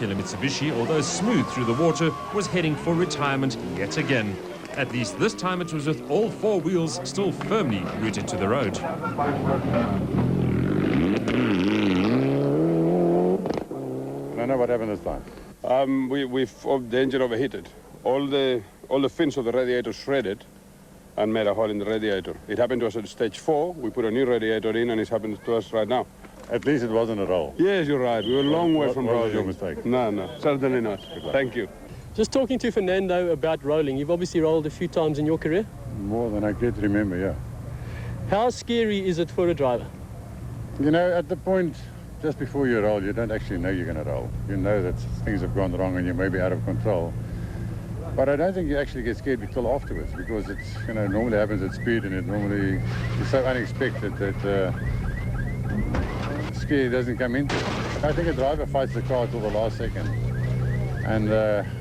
Killer Mitsubishi, although smooth through the water, was heading for retirement yet again. At least this time it was with all four wheels still firmly rooted to the road. I don't know what happened this time. The engine overheated. All the fins of the radiator shredded and made a hole in the radiator. It happened to us at stage 4. We put a new radiator in, and it's happened to us right now. At least it wasn't a roll. Yes, you're right. We were a long way from What was rolling. your mistake? No, certainly not. Thank you. Just talking to Fernando about rolling, you've obviously rolled a few times in your career. More than I could remember, yeah. How scary is it for a driver? You know, at the point just before you roll, you don't actually know you're going to roll. You know that things have gone wrong and you may be out of control. But I don't think you actually get scared until afterwards, because it's, you know, normally happens at speed, and it normally is so unexpected that scare doesn't come into it. I think a driver fights the car till the last second, and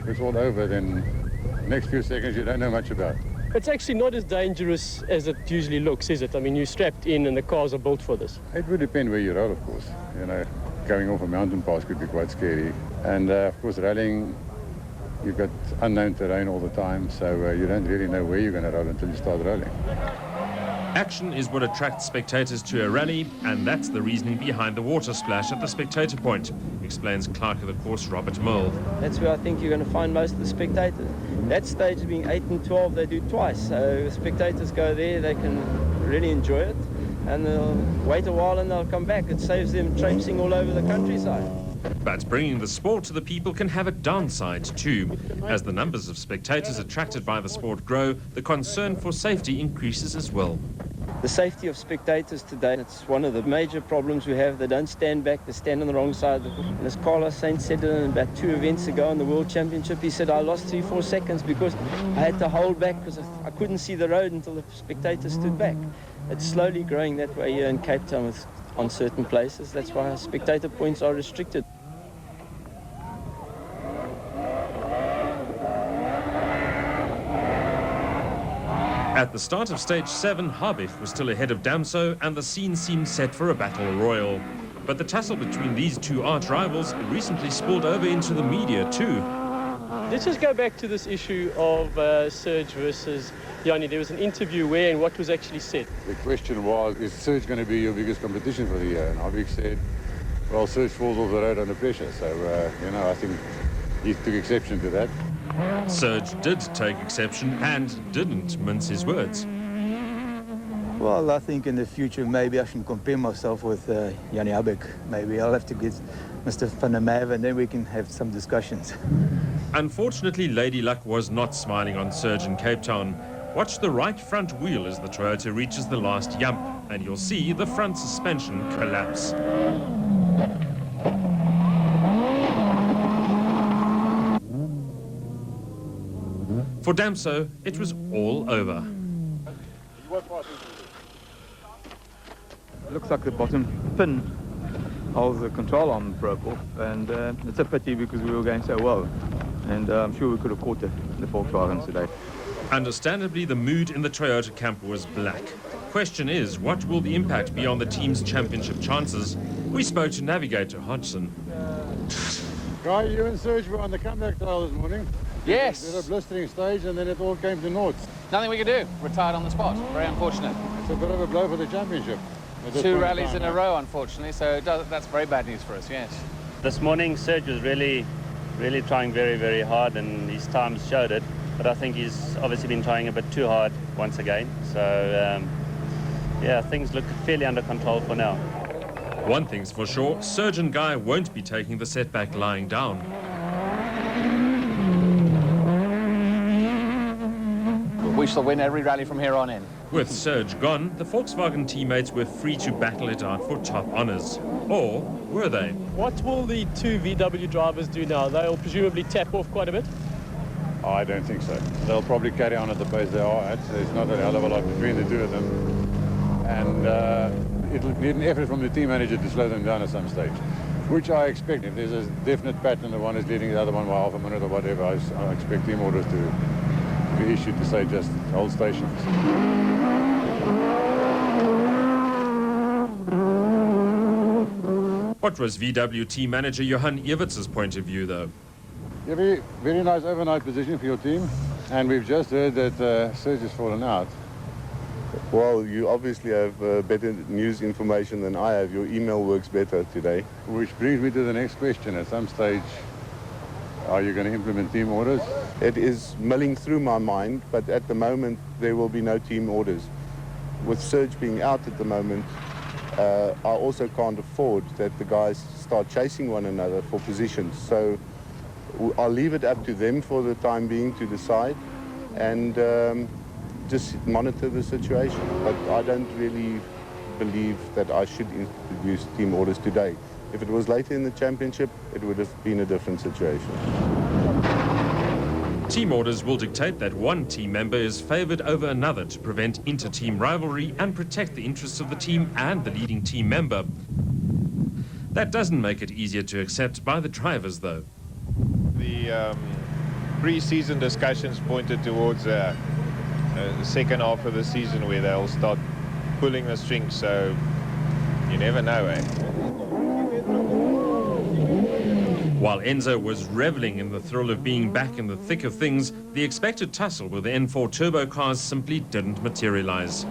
it's all over, then the next few seconds you don't know much about. It's actually not as dangerous as it usually looks, is it? I mean, you're strapped in and the cars are built for this. It would depend where you roll, of course. You know, going off a mountain pass could be quite scary. And of course, rallying, you've got unknown terrain all the time, so you don't really know where you're going to roll until you start rolling. Action is what attracts spectators to a rally, and that's the reasoning behind the water splash at the spectator point, explains clerk of the course Robert Mill. That's where I think you're going to find most of the spectators. That stage being 8 and 12, they do twice, so spectators go there, they can really enjoy it, and they'll wait a while and they'll come back. It saves them traipsing all over the countryside. But bringing the sport to the people can have a downside too. As the numbers of spectators attracted by the sport grow, the concern for safety increases as well. The safety of spectators today, it's one of the major problems we have. They don't stand back, they stand on the wrong side. And as Carlos Sainz said about 2 events ago in the World Championship, he said, I lost 3-4 seconds because I had to hold back because I couldn't see the road until the spectators stood back. It's slowly growing that way here in Cape Town on certain places. That's why our spectator points are restricted. At the start of stage 7, Harbeef was still ahead of Damso, and the scene seemed set for a battle royal. But the tussle between these two arch rivals recently spilled over into the media too. Let's just go back to this issue of Serge versus Yanni. There was an interview where and what was actually said. The question was, is Serge going to be your biggest competition for the year? And Harbeef said, well, Serge falls off the road under pressure. So, you know, I think he took exception to that. Serge did take exception and didn't mince his words. Well, I think in the future maybe I should compare myself with Yanni Harbeef. Maybe I'll have to get Mr. Van der Merwe and then we can have some discussions. Unfortunately, Lady Luck was not smiling on Serge in Cape Town. Watch the right front wheel as the Toyota reaches the last yump, and you'll see the front suspension collapse. For Damso, it was all over. Looks like the bottom pin of the control arm broke off, and it's a pity because we were going so well, and I'm sure we could have caught the Volkswagen today. Understandably, the mood in the Toyota camp was black. Question is, what will the impact be on the team's championship chances? We spoke to navigator Hodgson. Guy, you and Serge were on the comeback trail this morning. Yes. They had a blistering stage and then it all came to naught. Nothing we could do. Retired on the spot. Very unfortunate. It's a bit of a blow for the championship. 2 rallies in a row, unfortunately, so that's very bad news for us, yes. This morning, Serge was really trying very, very hard, and his times showed it. But I think he's obviously been trying a bit too hard once again. So, yeah, things look fairly under control for now. One thing's for sure, Serge and Guy won't be taking the setback lying down. We shall win every rally from here on in. With Serge gone, the Volkswagen teammates were free to battle it out for top honours. Or were they? What will the 2 VW drivers do now? They'll presumably tap off quite a bit? Oh, I don't think so. They'll probably carry on at the pace they are at. There's not a hell of a lot between the two of them. And it'll need an effort from the team manager to slow them down at some stage, which I expect. If there's a definite pattern, the one is leading the other one by half a minute or whatever, I expect team orders to be issued to say just hold stations. What was VW team manager Johan Everts's point of view, though? Very, very nice overnight position for your team. And we've just heard that Serge has fallen out. Well, you obviously have better news information than I have. Your email works better today. Which brings me to the next question. At some stage, are you going to implement team orders? It is milling through my mind, but at the moment there will be no team orders. With Serge being out at the moment, I also can't afford that the guys start chasing one another for positions. So I'll leave it up to them for the time being to decide and just monitor the situation. But I don't really believe that I should introduce team orders today. If it was later in the championship, it would have been a different situation. Team orders will dictate that one team member is favoured over another to prevent inter-team rivalry and protect the interests of the team and the leading team member. That doesn't make it easier to accept by the drivers, though. The pre-season discussions pointed towards the second half of the season where they'll start pulling the strings, so you never know, eh? While Enzo was reveling in the thrill of being back in the thick of things, the expected tussle with the N4 turbo cars simply didn't materialize.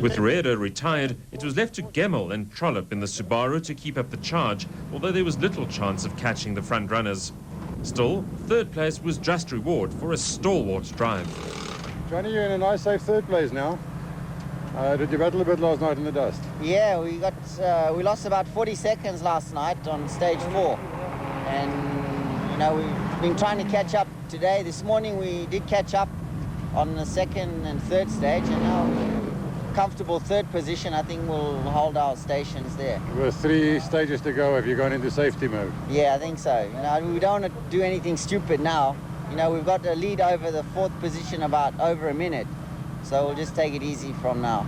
With Redo retired, it was left to Gemmel and Trollop in the Subaru to keep up the charge, although there was little chance of catching the front runners. Still, third place was just reward for a stalwart drive. Johnny, you're in a nice, safe third place now. Did you battle a bit last night in the dust? Yeah, we lost about 40 seconds last night on stage 4. And, you know, we've been trying to catch up today. This morning we did catch up on the second and third stage, and now comfortable third position. I think we'll hold our stations there. With 3 stages to go, have you gone into safety mode? Yeah, I think so. You know, we don't want to do anything stupid now. You know, we've got a lead over the 4th position about over a minute, so we'll just take it easy from now.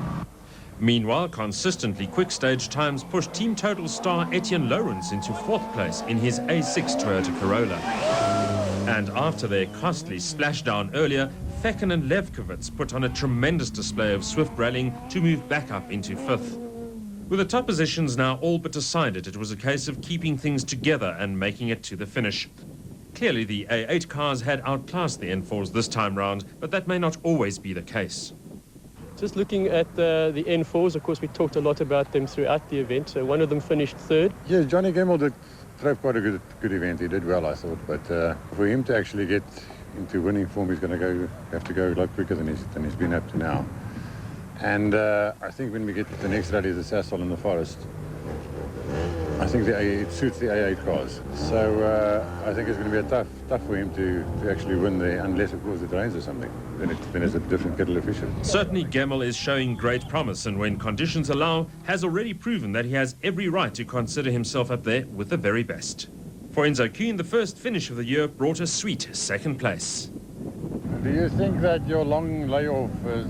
Meanwhile, consistently quick stage times pushed Team Total star Etienne Lawrence into 4th place in his A6 Toyota Corolla. And after their costly splashdown earlier, Fecken and Levkovitz put on a tremendous display of swift rallying to move back up into 5th. With the top positions now all but decided, it was a case of keeping things together and making it to the finish. Clearly, the A8 cars had outclassed the N4s this time round, but that may not always be the case. Just looking at the N4s, of course, we talked a lot about them throughout the event. So one of them finished 3rd. Yeah, Johnny Gemmel drove quite a good event. He did well, I thought. But for him to actually get into winning form, he's going to have to go a lot quicker than he's been up to now. And I think when we get to the next rally, the Sasol in the Forest, I think it suits the A8 cars. So I think it's going to be tough for him to actually win there, unless, of course, it rains or something. Then it's a different kettle of fish. Certainly, Gemmel is showing great promise, and when conditions allow, has already proven that he has every right to consider himself up there with the very best. For Enzo Kuhn, the first finish of the year brought a sweet 2nd place. Do you think that your long layoff has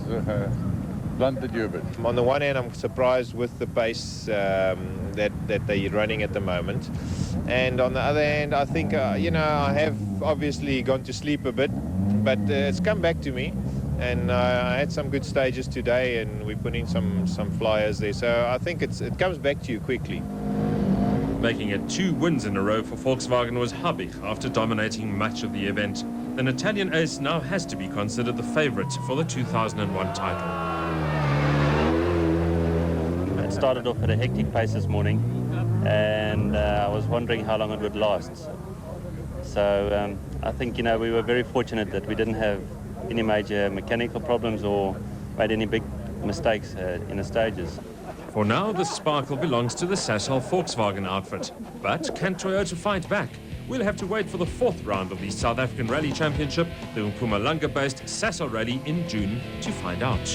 blunted you a bit? On the one hand, I'm surprised with the pace that they're running at the moment. And on the other hand, I think, you know, I have obviously gone to sleep a bit, but it's come back to me. And I had some good stages today, and we put in some flyers there. So I think it comes back to you quickly. Making it 2 wins in a row for Volkswagen was Habich after dominating much of the event. The Italian ace now has to be considered the favourite for the 2001 title. It started off at a hectic pace this morning, and I was wondering how long it would last. So I think, you know, we were very fortunate that we didn't have any major mechanical problems or made any big mistakes in the stages. For now, the sparkle belongs to the Sasol Volkswagen outfit. But can Toyota fight back? We'll have to wait for the 4th round of the South African Rally Championship, the Mpumalanga-based Sasol Rally in June, to find out.